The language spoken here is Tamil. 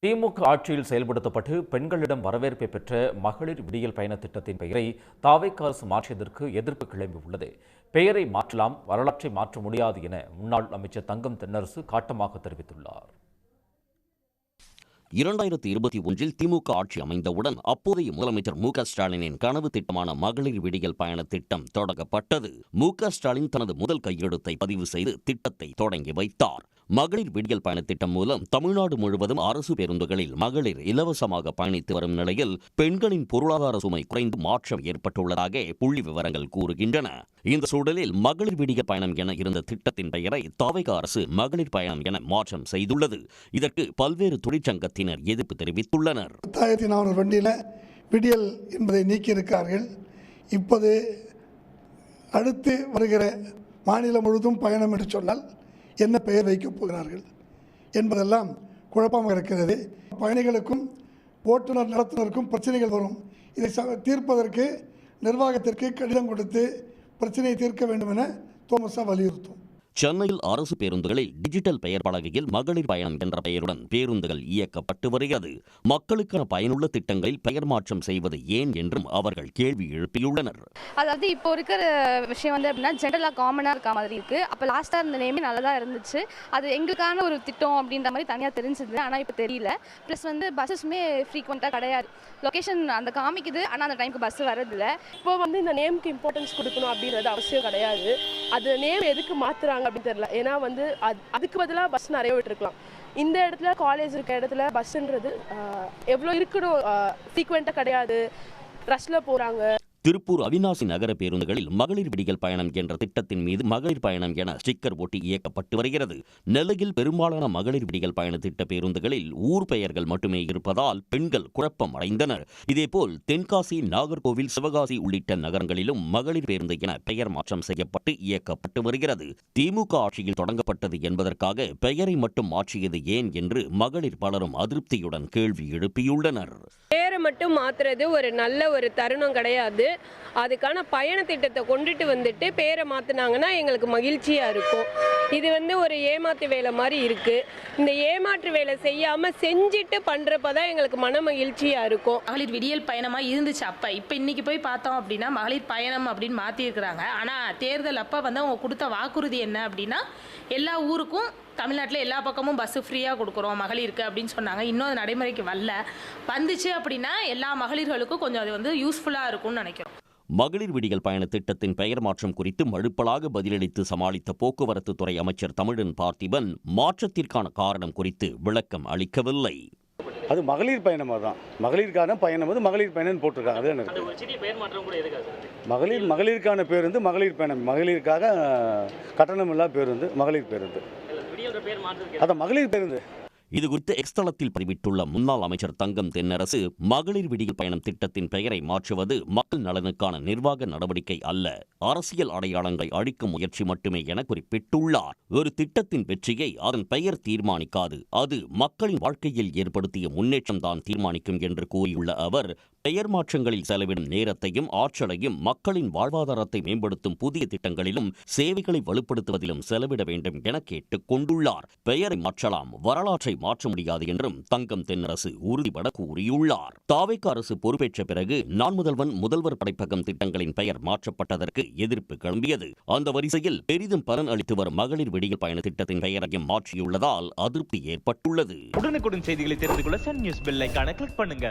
திமுக ஆட்சியில் செயல்படுத்தப்பட்டு பெண்களிடம் வரவேற்பை பெற்ற மகளிர் விடியல் பயண திட்டத்தின் பெயரை தாவேக்கா அரசு மாற்றியதற்கு எதிர்ப்பு கிளம்பியுள்ளது. பெயரை மாற்றலாம், வரலாற்றை மாற்ற முடியாது என முன்னாள் அமைச்சர் தங்கம் தென்னரசு காட்டமாக தெரிவித்துள்ளார். 2021 திமுக ஆட்சி அமைந்தவுடன் அப்போதைய முதலமைச்சர் மு.க.ஸ்டாலினின் கனவு திட்டமான மகளிர் விடியல் பயண திட்டம் தொடங்கப்பட்டது. மு.க.ஸ்டாலின் தனது முதல் கையெழுத்தை பதிவு செய்து திட்டத்தை தொடங்கி வைத்தார். மகளிர் விடியல் பயண திட்டம் மூலம் தமிழ்நாடு முழுவதும் அரசு பேருந்துகளில் மகளிர் இலவசமாக பயணித்து வரும் நிலையில் பெண்களின் பொருளாதார சுமை குறைந்து மாற்றம் ஏற்பட்டுள்ளதாக புள்ளி விவரங்கள் கூறுகின்றன. இந்த சூழலில் மகளிர் விடியல் பயணம் என இருந்த திட்டத்தின் பெயரை தாவேகா அரசு மகளிர் பயணம் என மாற்றம் செய்துள்ளது. இதற்கு பல்வேறு தொழிற்சங்கத்தினர் எதிர்ப்பு தெரிவித்துள்ளனர். 1400 வண்டியில் விடியல் என்பதை நீக்கியிருக்கிறார்கள். இப்போது அடுத்து வருகிற மாநிலம் முழுவதும் பயணம் என்று சொன்னால் என்ன பெயர் வைக்கப் போகிறார்கள் என்பதெல்லாம் குழப்பமாக இருக்கிறது. பயணிகளுக்கும் ஓட்டுநர் நடத்துனருக்கும் பிரச்சனைகள் வரும். இதை தீர்ப்பதற்கு நிர்வாகத்திற்கு கடிதம் கொடுத்து பிரச்சனையை தீர்க்க வேண்டும் என தோமசா வலியுறுத்தும். சென்னையில் அரசு பேருந்துகளில் டிஜிட்டல் பெயர் பலகையில் மகளிர் பயணம் என்ற பெயருடன் பேருந்துகள் இயக்கப்பட்டு வருகிறது. மக்களுக்கான பயனுள்ள திட்டங்களில் பெயர் மாற்றம் செய்வது ஏன் என்றும் அவர்கள் கேள்வி எழுப்பியுள்ளனர். அதாவது இப்போ இருக்கிற விஷயம் அப்படின்னா ஜென்ரலாக காமனாக இருக்க மாதிரி இருக்கு. அப்போ லாஸ்ட்டாக இருந்த நேமே நல்லதாக இருந்துச்சு. அது எங்களுக்கான ஒரு திட்டம் அப்படின்ற மாதிரி தனியாக தெரிஞ்சுது. ஆனால் இப்போ தெரியல. ப்ளஸ் பஸ்ஸஸுமே ஃப்ரீக்வெண்ட்டாக கிடையாது. லொக்கேஷன் அந்த காமிக்குது, ஆனால் அந்த டைமுக்கு பஸ் வரதில்லை. இப்போ இந்த நேமுக்கு இம்பார்ட்டன்ஸ் கொடுக்கணும் அப்படின்றது அவசியம் கிடையாது. அது நேம் எதுக்கு மாற்றுறாங்க அப்படின்னு தெரியல. ஏன்னா அதுக்கு பதிலாக பஸ் நிறைய விட்டுருக்கலாம். இந்த இடத்துல காலேஜ் இருக்க இடத்துல பஸ்ன்றது எவ்வளோ இருக்கணும், ஃப்ரீக்வெண்ட்டாக கிடையாது, ரஷ்ல போகிறாங்க. திருப்பூர் அவிநாசி நகர பேருந்துகளில் மகளிர் விடியல் பயணம் என்ற திட்டத்தின் மீது மகளிர் பயணம் என ஸ்டிக்கர் ஒட்டி இயக்கப்பட்டு வருகிறது. நெல்லையில் பெரும்பாலான மகளிர் விடியல் பயண திட்ட பேருந்துகளில் ஊர் பெயர்கள் மட்டுமே இருப்பதால் பெண்கள் குழப்பம் அடைந்தனர். இதேபோல் தென்காசி, நாகர்கோவில், சிவகாசி உள்ளிட்ட நகரங்களிலும் மகளிர் பேருந்து என பெயர் மாற்றம் செய்யப்பட்டு இயக்கப்பட்டு வருகிறது. திமுக ஆட்சியில் தொடங்கப்பட்டது என்பதற்காக பெயரை மட்டும் மாற்றியது ஏன் என்று மகளிர் பலரும் அதிருப்தியுடன் கேள்வி எழுப்பியுள்ளனர். பேரை மட்டும் மாத்துறது ஒரு நல்ல ஒரு தருணம் கிடையாது. அதுக்கான பயண திட்டத்தை கொண்டுட்டு வந்துட்டு பேரை மாத்தினாங்கன்னா எங்களுக்கு மகிழ்ச்சியா இருக்கும். இது ஒரு ஏமாத்து வேலை மாதிரி இருக்கு. இந்த ஏமாற்று வேலை செய்யாம செஞ்சுட்டு பண்றப்பதான் எங்களுக்கு மன மகிழ்ச்சியா இருக்கும். மகளிர் விடியல் பயணமா இருந்துச்சு அப்ப. இப்ப இன்னைக்கு போய் பார்த்தோம் அப்படின்னா மகளிர் பயணம் அப்படின்னு மாத்தி இருக்கிறாங்க. ஆனா தேர்தல் அப்ப அவங்க கொடுத்த வாக்குறுதி என்ன அப்படின்னா எல்லா ஊருக்கும் தமிழ்நாட்டில் எல்லா பக்கமும் பஸ் ஃப்ரீயாக கொடுக்குறோம் மகளிருக்கு அப்படின்னு சொன்னாங்க. இன்னும் அது நடைமுறைக்கு வந்துச்சு அப்படின்னா எல்லா மகளிர்களுக்கும் கொஞ்சம் அது யூஸ்ஃபுல்லாக இருக்கும்னு நினைக்கிறோம். மகளிர் விடியல் பயண திட்டத்தின் பெயர் மாற்றம் குறித்து மழுப்பலாக பதிலளித்து சமாளித்த போக்குவரத்து துறை அமைச்சர் தமிழன் பார்த்திபன் மாற்றத்திற்கான காரணம் குறித்து விளக்கம் அளிக்கவில்லை. அது மகளிர் பயணமாக தான், மகளிருக்கான பயணம் மகளிர் பயணம் போட்டிருக்காங்க. மகளிருக்கான பேருந்து மகளிர் பயணம், மகளிருக்காக கட்டணமில்லா பேருந்து மகளிர் பேருந்து, அதான் மகளிர் பேருந்து. இது குறித்து எக்ஸ் தளத்தில் பதிவிட்டுள்ள முன்னாள் அமைச்சர் தங்கம் தென்னரசு மகளிர் விடியல் பயணம் திட்டத்தின் பெயரை மாற்றுவது மக்கள் நலனுக்கான நிர்வாக நடவடிக்கை அல்ல, அரசியல் அடையாளங்களை அழிக்கும் முயற்சி மட்டுமே என குறிப்பிட்டுள்ளார். ஒரு திட்டத்தின் வெற்றியை அதன் பெயர் தீர்மானிக்காது, அது மக்களின் வாழ்க்கையில் ஏற்படுத்திய முன்னேற்றம் தான் தீர்மானிக்கும் என்று கூறியுள்ள அவர் பெயர் மாற்றங்களில் செலவிடும் நேரத்தையும் ஆற்றலையும் மக்களின் வாழ்வாதாரத்தை மேம்படுத்தும் புதிய திட்டங்களிலும் சேவைகளை வலுப்படுத்துவதிலும் செலவிட வேண்டும் என கேட்டுக் கொண்டுள்ளார். பெயரை மாற்றலாம், வரலாற்றை மாற்ற முடியாது என்றும் தங்கம் தென்னரசு உறுதிபட கூறியுள்ளார். தாவேக்கா அரசு பொறுப்பேற்ற பிறகு நான் முதல்வன், முதல்வர் படைப்பகம் திட்டங்களின் பெயர் மாற்றப்பட்டதற்கு எதிர்ப்பு கிளம்பியது. அந்த வரிசையில் பெரிதும் பலன் அளித்து வரும் மகளிர் விடியல் பயண திட்டத்தின் பெயரையும் மாற்றியுள்ளதால் அதிருப்தி ஏற்பட்டுள்ளது. உடனுக்குடன் செய்திகளை தெரிந்து கொள்ள சன் நியூஸ் பெல் ஐகானை கிளிக் பண்ணுங்க.